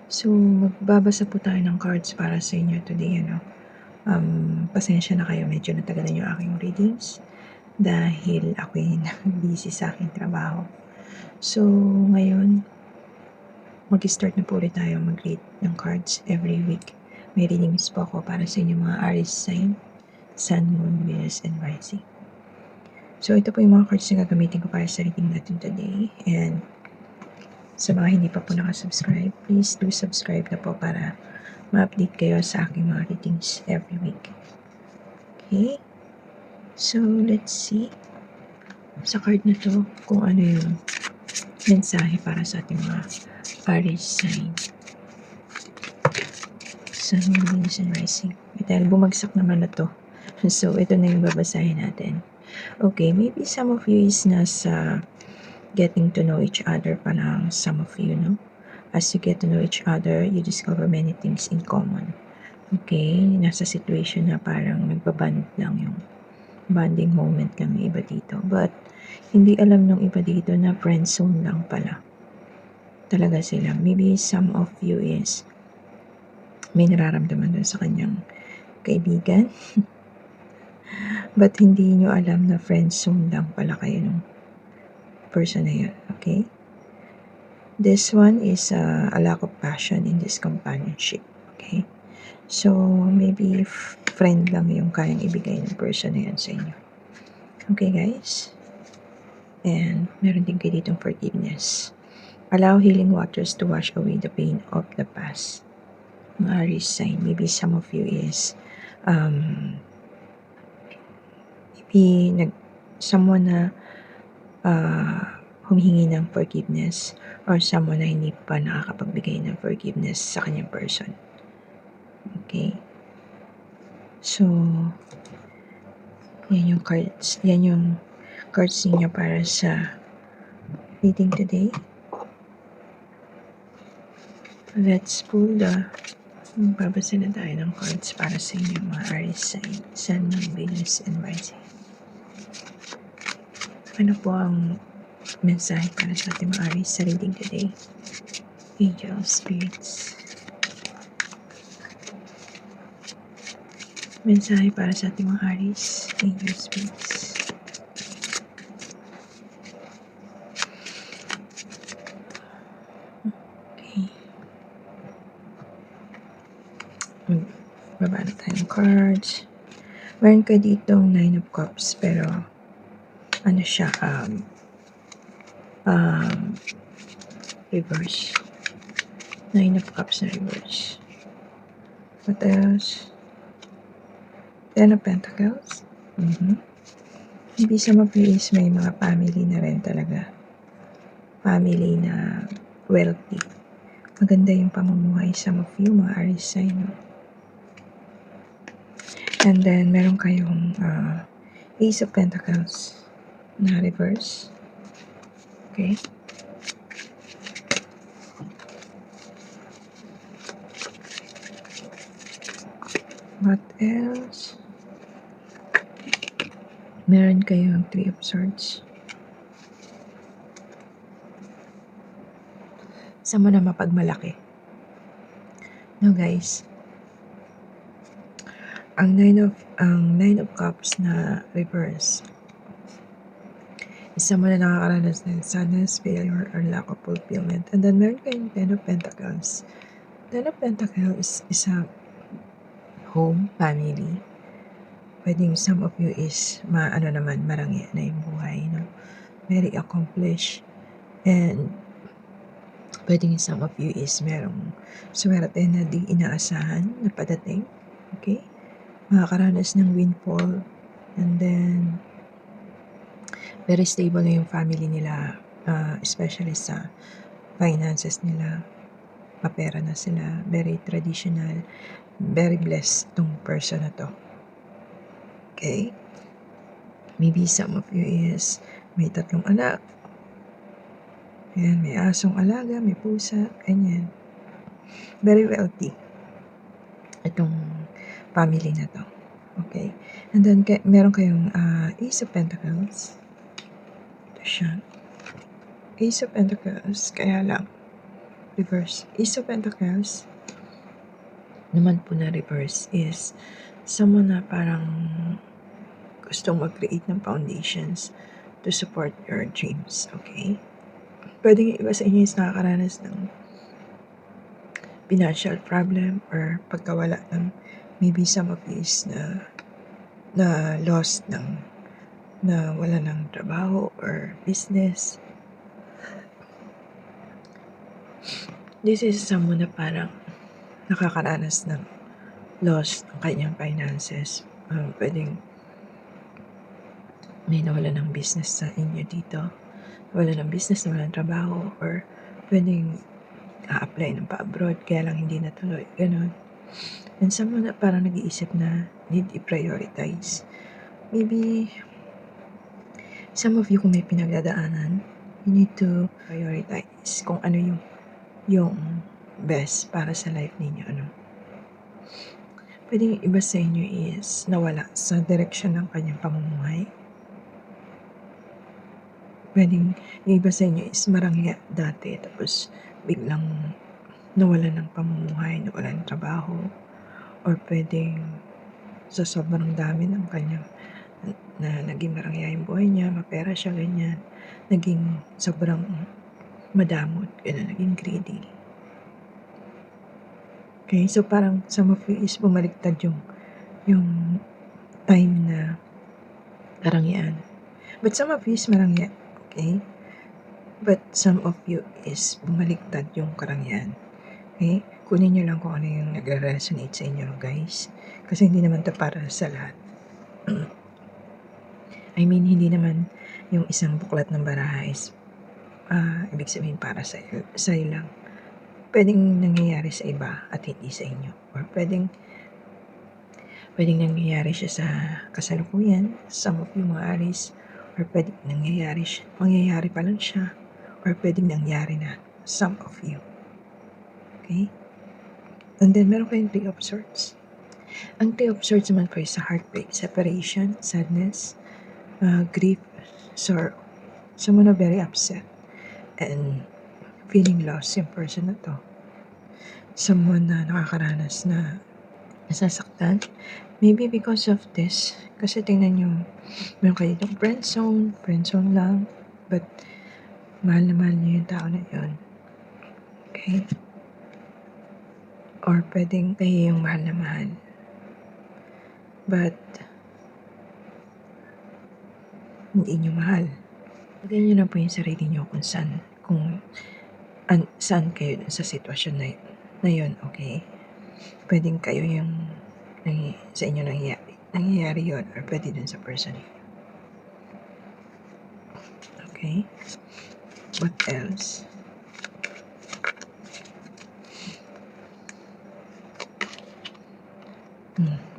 So, magbabasa po tayo ng cards para sa inyo today, pasensya na kayo, medyo natagalan yung aking readings dahil ako'y busy sa aking trabaho. So, ngayon, mag-start na po ulit tayo mag-read ng cards every week. May readings po ako para sa inyo mga Aries sign, Sun, Moon, Venus, and Rising. So, ito po yung mga cards na gagamitin ko para sa reading natin today. And sa mga hindi pa po nakasubscribe, please do subscribe na po para ma-update kayo sa aking mga readings every week. Okay? So, let's see sa card na to kung ano yung mensahe para sa ating mga Aries sign. Sun, Moon, Venus, and Rising. Dahil bumagsak naman na to. So, ito na yung babasahin natin. Okay, maybe some of you is nasa getting to know each other pa lang, some of you, no? As you get to know each other, you discover many things in common. Okay, nasa situation na parang nagbaband lang yung bonding moment lang yung iba dito. But, hindi alam ng iba dito na friend zone lang pala. Talaga sila. Maybe some of you is may nararamdaman dun sa kanyang kaibigan. But hindi nyo alam na friend zone lang pala kayo nung person na yun. Okay? This one is a lack of passion in this companionship. Okay? So, maybe friend lang yung kayang ibigay ng person na yan sa inyo. Okay, guys? And meron din kayo ditong forgiveness. Allow healing waters to wash away the pain of the past. Mga Aries sign, maybe some of you is maybe someone na humihingi ng forgiveness or someone na hindi pa nakakapagbigay ng forgiveness sa kanyang person. Okay? So, yan yung cards ninyo para sa reading today. Let's pull babasa na tayo ng cards para sa inyo mga Aries sign, Sun, Moon, Venus, and Rising. Ano po ang mensahe para sa ating mga Aries sa reading today? Angel Spirits. Mensahe para sa ating mga Aries, Angel Spirits. Okay. Baba na tayo ng cards. Meron ka ditong 9 of Cups, pero ano siya, reverse. 9 of Cups na reverse. What else? 10 of Pentacles. Maybe some of you is may mga family na rin talaga. Family na wealthy. Maganda yung pamumuhay some of you, mga Aries sign. No? And then, meron kayong Ace of Pentacles na reverse. Okay? What else? Meron kayong 3 of Swords. Sa mo na mapagmalaki. No, guys. Ang 9 of Cups na reverse. Isa mo na nakakaranas ng sadness, failure, or lack of fulfillment. And then, meron kayong 10 of Pentacles. 10 of Pentacles is a home, family. Pwedeng some of you is marangya na yung buhay, no? Very accomplished. And pwedeng some of you is merong swerte na di inaasahan na padating. Okay? Makakaranas ng windfall. And then, very stable na yung family nila, especially sa finances nila. Mapera na sila. Very traditional. Very blessed tong person na to. Okay? Maybe some of you is may 3 anak. Ayan, may asong alaga, may pusa, ganyan. Very wealthy. Itong family na to. Okay? And then, meron kayong Ace of Pentacles. Ito siya. Ace of Pentacles, kaya lang, reverse. Ace of Pentacles naman po na reverse is someone na parang gustong mag-create ng foundations to support your dreams, okay? Pwedeng iba sa inyo is nakakaranas ng financial problem or pagkawala ng maybe some of you is na lost ng na wala ng trabaho or business. This is someone na parang nakakaranas ng loss ng kanyang finances. Pwedeng may nawala ng business sa inyo dito. Wala ng business, wala ng trabaho, or pwedeng a-apply ng pa-abroad, kaya lang hindi natuloy. Ganon. And someone na parang nag-iisip na need i-prioritize. Maybe some of you kung may pinagdadaanan, you need to prioritize kung ano yung best para sa life ninyo. Pwedeng iba sa inyo is nawala sa direksyon ng kanyang pamumuhay. Pwedeng yung iba sa inyo is marangya dati tapos biglang nawala ng pamumuhay, nawala ng trabaho, or pwedeng sa sobrang dami ng kanyang na naging marangya yung buhay niya, mapera siya, ganyan, naging sobrang madamot, ganyan, naging greedy. Okay, so parang some of you is bumaliktad yung time na karangyaan. But some of you is marangya, okay? But some of you is bumaliktad yung karangyaan. Okay? Kunin nyo lang kung ano yung nag-resonate sa inyo, guys. Kasi hindi naman to para sa lahat. I mean, hindi naman yung isang buklat ng baraha is ibig sabihin para sa'yo lang. Pwedeng nangyayari sa iba at hindi sa inyo. Or pwedeng nangyayari siya sa kasalukuyan, some of you mga Aries, or pwedeng mangyayari pa lang siya, or pwedeng nangyari na, some of you. Okay? And then, meron kayong Three of Swords. Ang Three of Swords naman po is sa heartbreak, separation, sadness, grief, sorrow. Someone na very upset and feeling lost yung person na to. Someone na nakakaranas na nasasaktan. Maybe because of this. Kasi tingnan nyo, meron kayo itong friend zone lang, but mahal na mahal nyo yung tao na yun. Okay? Or pwedeng kayo yung mahal na mahal. But hindi nyo mahal. Lagyan nyo na po yung sarili nyo kung saan kayo sa sitwasyon na yun, okay? Pwedeng kayo yung sa inyo nangyayari yun, or pwede dun sa person. Okay? What else?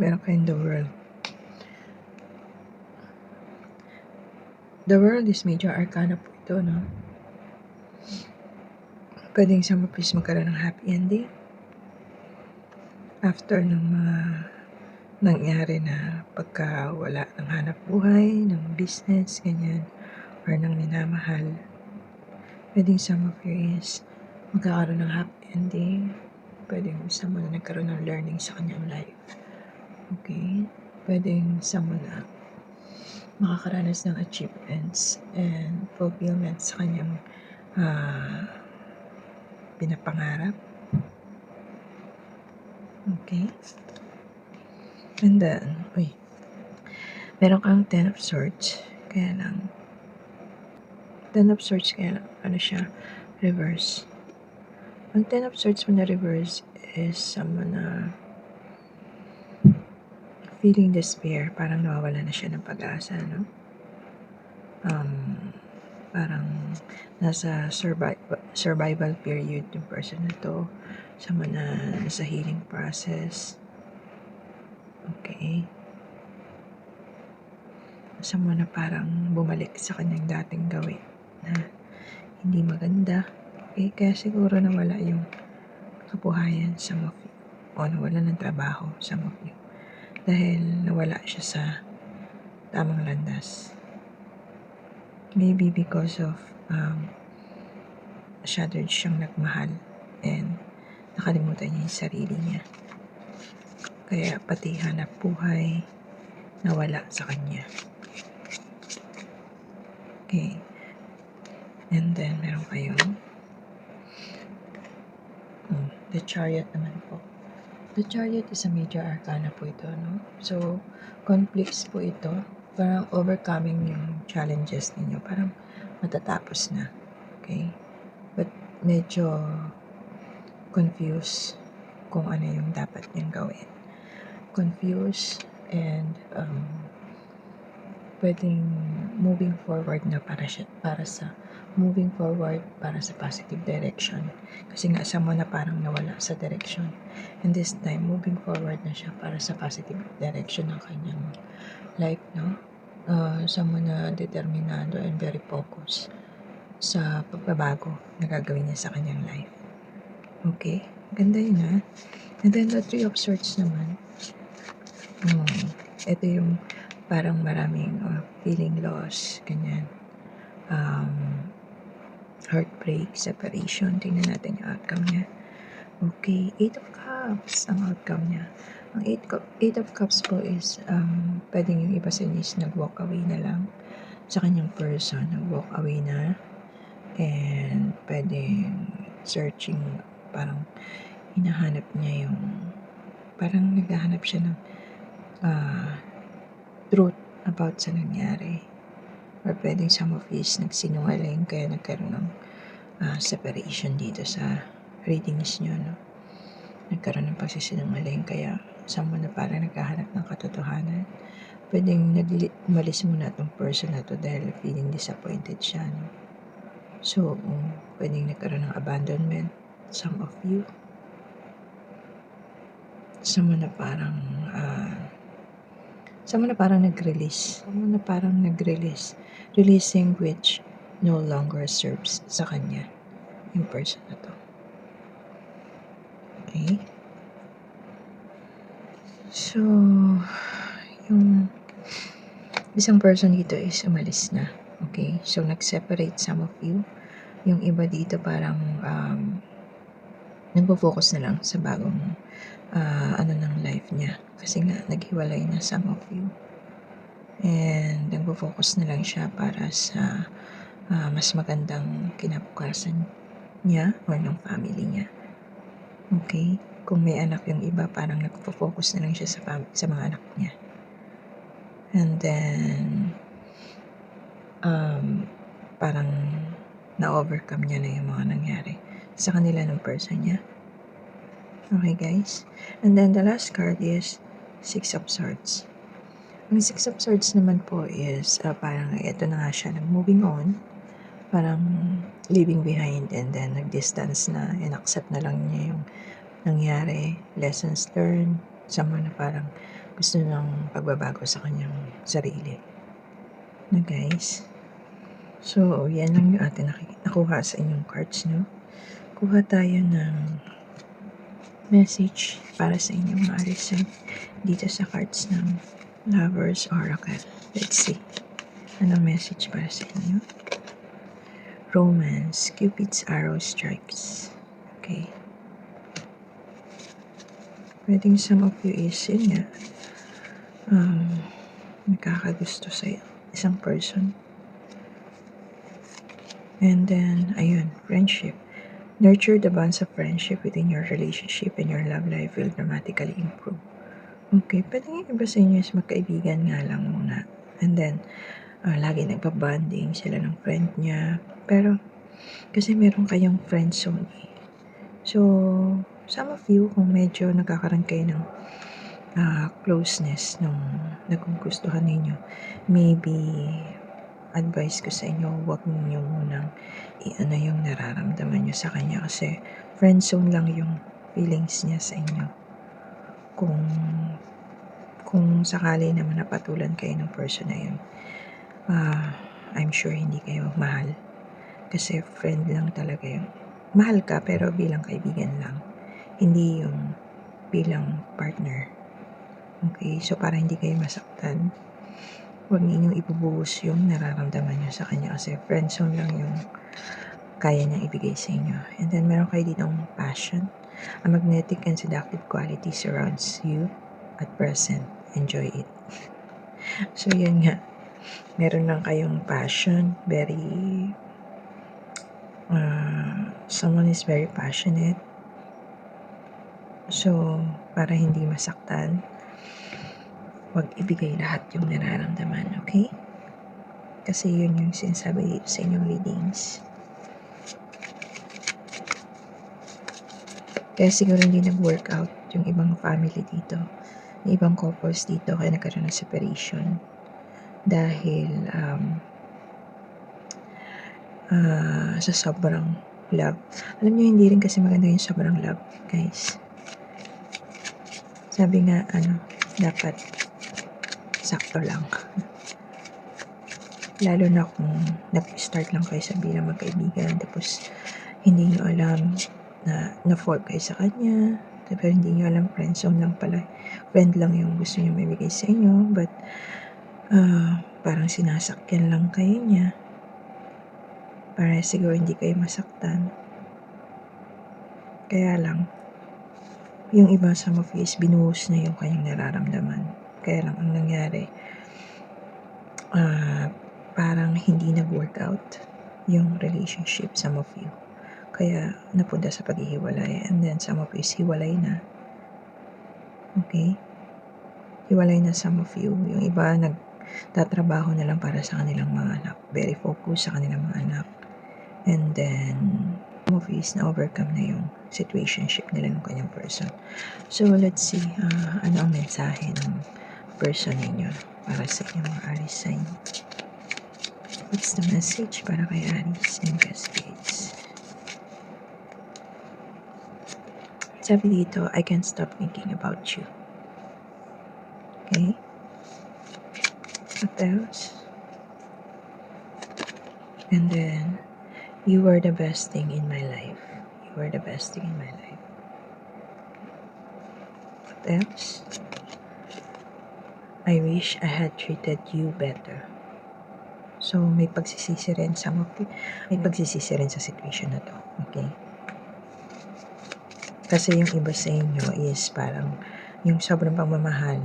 Meron kayong the world. The world is major arcana po ito, no? Pwedeng sa mapis magkaroon ng happy ending after ng mga nangyari na pagkawala ng hanap buhay, ng business, ganyan, or ng minamahal. Pwedeng some of you is magkakaroon ng happy ending. Pwedeng someone na nagkaroon ng learning sa kanyang life. Okay? Pwedeng someone na makakaranas ng achievements and fulfillment sa kanyang pinapangarap. Okay? And then, meron kang Ten of Swords. Kaya lang, ano siya, reverse. Ang Ten of Swords mo na reverse is someone na feeling despair, parang nawawala na siya ng pag-asa, no? Parang nasa survival period yung person na to. Someone na nasa healing process. Okay? Someone na parang bumalik sa kanyang dating gawin na hindi maganda. Okay? Kaya siguro nawala yung kabuhayan sa some of you. O nawala ng trabaho sa some of you. Dahil nawala siya sa tamang landas. Maybe because of shattered siyang nagmahal. and nakalimutan niya yung sarili niya. Kaya pati hanap buhay nawala sa kanya. Okay. And then, meron kayong the Chariot naman po. The Chariot is a major arcana po ito, no? So, conflicts po ito. Parang overcoming yung challenges ninyo. Parang matatapos na. Okay? But medyo confused kung ano yung dapat niyang gawin. Confused and pwedeng moving forward na para sa moving forward para sa positive direction. Kasi nga someone na parang nawala sa direction. And this time, moving forward na siya para sa positive direction ng kanyang life, no? Someone na determinado and very focused sa pagbabago na gagawin niya sa kanyang life. Okay? Ganda yun, ha? And then the Three of Swords naman. Ito yung parang maraming feeling loss, ganyan. Heartbreak, separation. Tingnan natin yung outcome niya. Okay, 8 of Cups ang outcome niya. Ang 8 of Cups po is pwedeng yung iba sa inyo is nag-walk away na lang sa kanyang person. Nag-walk away na and pwedeng searching, parang hinahanap niya yung parang naghahanap siya ng truth about sa nangyari. Or pwedeng some of you is nagsinungaling kaya nagkaroon ng separation dito sa readings nyo, no? Nagkaroon ng pagsisinungaling kaya someone na parang naghahanap ng katotohanan. Pwedeng umalis muna itong person na to dahil feeling disappointed siya, no? So, pwedeng nagkaroon ng abandonment, some of you. Someone na parang nag-release. Releasing which no longer serves sa kanya. Yung person na to. Okay? So, yung isang person dito is umalis na. Okay? So, nag-separate some of you. Yung iba dito parang nagpo-focus na lang sa bagong ng life niya. Kasi nga, naghiwalay na some of you. And nagpo-focus na lang siya para sa mas magandang kinabukasan niya or ng family niya. Okay? Kung may anak yung iba, parang nagpo-focus na lang siya sa mga anak niya. And then, parang na-overcome niya na yung mga nangyari sa kanila ng person niya. Okay, guys? And then, the last card is Six of Swords. Ang Six of Swords naman po is parang ito na nga siya, moving on, parang leaving behind and then nag-distance na and accept na lang niya yung nangyari, lessons learned, someone na parang gusto ng pagbabago sa kanyang sarili. Na guys, so yan lang yung atin nakuha sa inyong cards, no? Kuha tayo ng message para sa inyong ma-receive dito sa cards ng Lovers Oracle. Let's see. Anong message para sa inyo? Romance. Cupid's arrow strikes. Okay. Pwedeng some of you is yun nga. Nakakagusto sa isang person. And then, ayun, friendship. Nurture the bonds of friendship within your relationship and your love life will dramatically improve. Okay, pwedeng yung iba sa inyo is magkaibigan nga lang muna. And then, lagi nagpa-bonding sila ng friend niya. Pero, kasi meron kayong friend zone eh. So, some of you, kung medyo nagkakaroon kayo ng closeness nung nagugustuhan ninyo, maybe advice ko sa inyo, huwag ninyo munang i-ano yung nararamdaman nyo sa kanya kasi friend zone lang yung feelings niya sa inyo. Kung sakali naman napatulan kayo ng person na yun, I'm sure hindi kayo mahal. Kasi friend lang talaga yun. Mahal ka pero bilang kaibigan lang. Hindi yung bilang partner. Okay, so para hindi kayo masaktan, huwag ninyong ibubuhos yung nararamdaman nyo sa kanya kasi friendzone lang yung kaya niyang ibigay sa inyo. And then, meron kayo ditong passion. A magnetic and seductive quality surrounds you at present. Enjoy it. So, yun nga. Meron lang kayong passion. Someone is very passionate. So, para hindi masaktan, huwag ibigay lahat yung nararamdaman, okay? Kasi yun yung sinasabi dito sa inyong readings. Kaya siguro hindi nag-workout yung ibang family dito. Yung ibang couples dito kaya nagkaroon ng separation. Dahil sa sobrang love. Alam niyo, hindi rin kasi maganda yung sobrang love, guys. Sabi nga, dapat sakto lang. Lalo na kung nag-start lang kayo sa bilang magkaibigan, tapos hindi nyo alam na na-fall kayo sa kanya, pero hindi nyo alam, friendzone lang pala. Friend lang yung gusto nyo maibigay sa inyo, but parang sinasakyan lang kayo niya para siguro hindi kayo masaktan. Kaya lang, yung iba sa mga face, binuhos na yung kanyang nararamdaman. Kaya lang, ang nangyari, parang hindi nag-workout yung relationship, some of you. Kaya napunta sa paghihiwalay. And then some of you is hiwalay na. Okay? Hiwalay na some of you. Yung iba nagtatrabaho na lang para sa kanilang mga anak. Very focused sa kanilang mga anak. And then some of you is na-overcome na yung situationship nila ng kanyang person. So let's see ano ang mensahe ng person ninyo para sa inyong mga Aries sign. What's the message para kay Aries and Cascades? Sabi dito, I can't stop thinking about you. Okay? What else? And then, you were the best thing in my life. You were the best thing in my life. What else? I wish I had treated you better. So, may pagsisisi rin may pagsisisi rin sa situation na to. Okay? Kasi yung iba sa inyo is parang yung sobrang pagmamahal,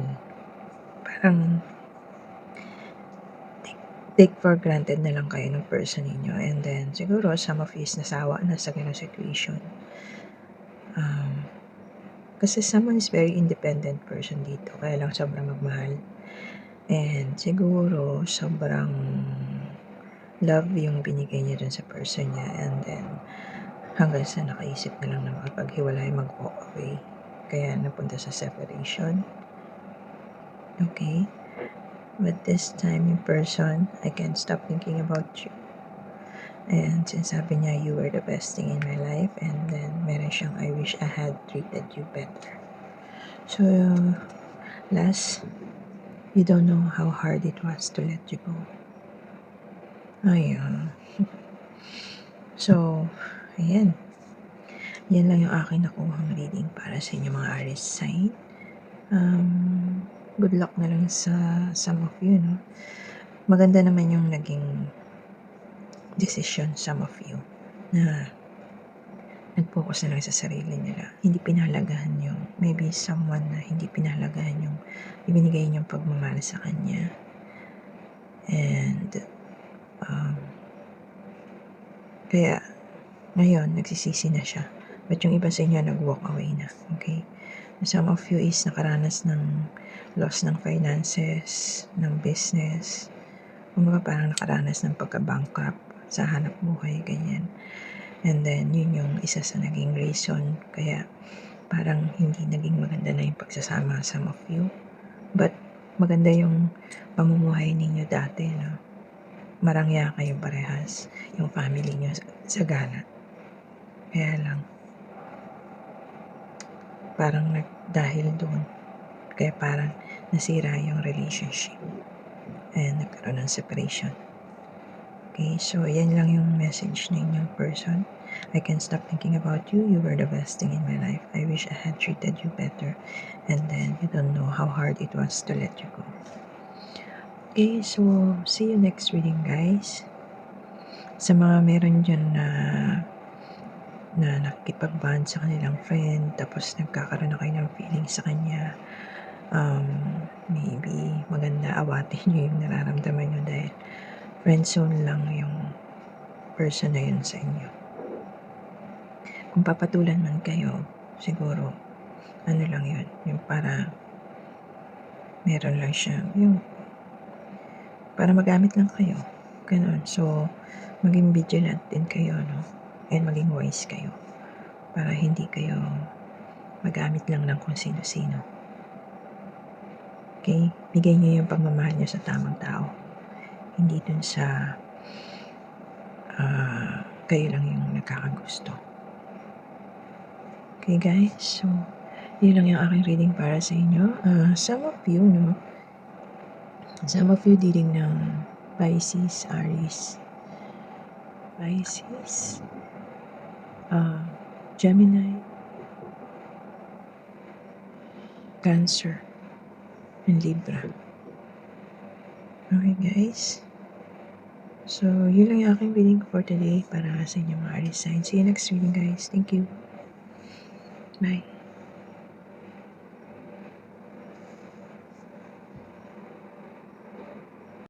parang take for granted na lang kayo ng person ninyo. And then, siguro, some of you is nasawa na sa ganung situation. Kasi someone is very independent person dito. Kaya lang sobrang magmahal. And siguro, sobrang love yung binigay niya dun sa person niya. And then, hanggang sa nakaisip na lang na makapaghiwalay, mag-walk away. Kaya napunta sa separation. Okay? But this time, in person, I can't stop thinking about you. And sinasabi niya, you were the best thing in my life. And then, meron siyang, I wish I had treated you better. So, last, you don't know how hard it was to let you go. Ayan. So, ayan. Yan lang yung aking nakuhang reading para sa inyo mga Aries sign. Good luck na lang sa some of you, no? Maganda naman yung naging decision, some of you, na nag-focus na lang sa sarili nila. Hindi pinahalagahan yung, maybe someone na hindi pinahalagahan yung ibinigay niyong pagmamahal sa kanya. And, kaya, ngayon, nagsisisi na siya. But yung iba sa inyo, nag-walk away na. Okay? Some of you is nakaranas ng loss ng finances, ng business. Kumbaga parang nakaranas ng pagka-bankrupt sa hanap buhay, ganyan. And then, yun yung isa sa naging reason. Kaya, parang hindi naging maganda na yung pagsasama some of you. But, maganda yung pamumuhay ninyo dati, no? Marangya kayong parehas, yung family nyo sa gala. Kaya lang, parang dahil doon, kaya parang nasira yung relationship and nagkaroon ng separation. Okay, so yan lang yung message na inyong person. I can't stop thinking about you. You were the best thing in my life. I wish I had treated you better. And then you don't know how hard it was to let you go. Okay, so see you next reading, guys. Sa mga meron dyan na nakikipag-bond sa kanilang friend, tapos nagkakaroon na kayo ng feeling sa kanya, maybe maganda awatin niyo yung nararamdaman niyo dahil friendzone lang yung person na yun sa inyo. Kung papatulan man kayo, siguro, ano lang yun, yung para meron lang siya, yung para magamit lang kayo, ganun. So, maging vigilant din kayo, no? And maging wise kayo para hindi kayo magamit lang ng kung sino-sino. Okay? Bigay niyo yung pagmamahal niyo sa tamang tao. Hindi dun sa kayo lang yung nagkakagusto. Okay guys, so yun lang yung aking reading para sa inyo. Some of you dealing ng Pisces, Aries, Gemini, Cancer, and Libra. Okay guys, so yun lang yung aking reading for today para sa inyo mga Aries signs. See you next reading guys. Thank you. Bye.